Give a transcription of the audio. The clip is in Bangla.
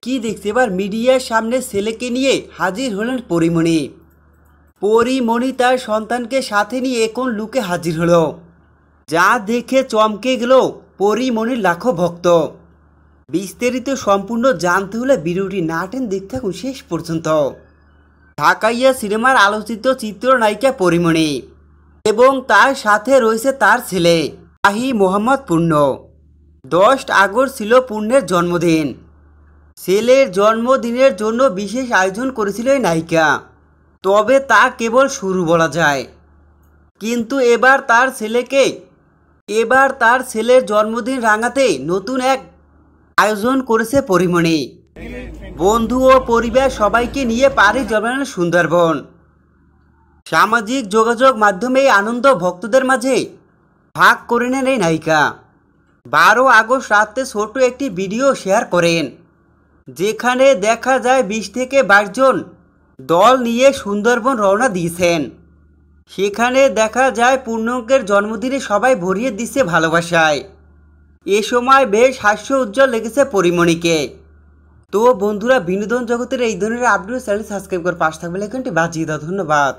কি দেখতে এবার মিডিয়ার সামনে ছেলেকে নিয়ে হাজির হলেন পরীমণি। পরীমণি তার সন্তানকে সাথে নিয়ে কোন লুকে হাজির হলো, যা দেখে চমকে গেল পরীমণির লাখো ভক্ত। বিস্তারিত সম্পূর্ণ জানতে হলে ভিডিওটি না টেনে দেখতে থাকুন শেষ পর্যন্ত। ঢাকাইয়া সিনেমার আলোচিত চিত্রনায়িকা পরীমণি এবং তার সাথে রয়েছে তার ছেলে শাহী মোহাম্মদ পূর্ণ। 10 আগস্ট ছিল পূর্ণের জন্মদিন। ছেলের জন্মদিনের জন্য বিশেষ আয়োজন করেছিল এই নায়িকা। তবে তা কেবল শুরু বলা যায়, কিন্তু এবার তার ছেলের জন্মদিন রাঙাতে নতুন এক আয়োজন করেছে পরীমণি। বন্ধু ও পরিবার সবাইকে নিয়ে পাড়ি জমালেন সুন্দরবন। সামাজিক যোগাযোগ মাধ্যমে এই আনন্দ ভক্তদের মাঝে ভাগ করে নেন এই নায়িকা। 12 আগস্ট রাতে ছোট একটি ভিডিও শেয়ার করেন, যেখানে দেখা যায় 20 থেকে 22 জন দল নিয়ে সুন্দরবন রওনা দিয়েছেন। সেখানে দেখা যায় পূর্ণাঙ্গের জন্মদিনে সবাই ভরিয়ে দিচ্ছে ভালোবাসায়। এ সময় বেশ হাস্য উজ্জ্বল লেগেছে পরীমণিকে। তো বন্ধুরা, বিনোদন জগতের এই ধরনের আপডেট চ্যানেল সাবস্ক্রাইব করে পাশে থাকবে, আইকনটি বাজিয়ে দাও। ধন্যবাদ।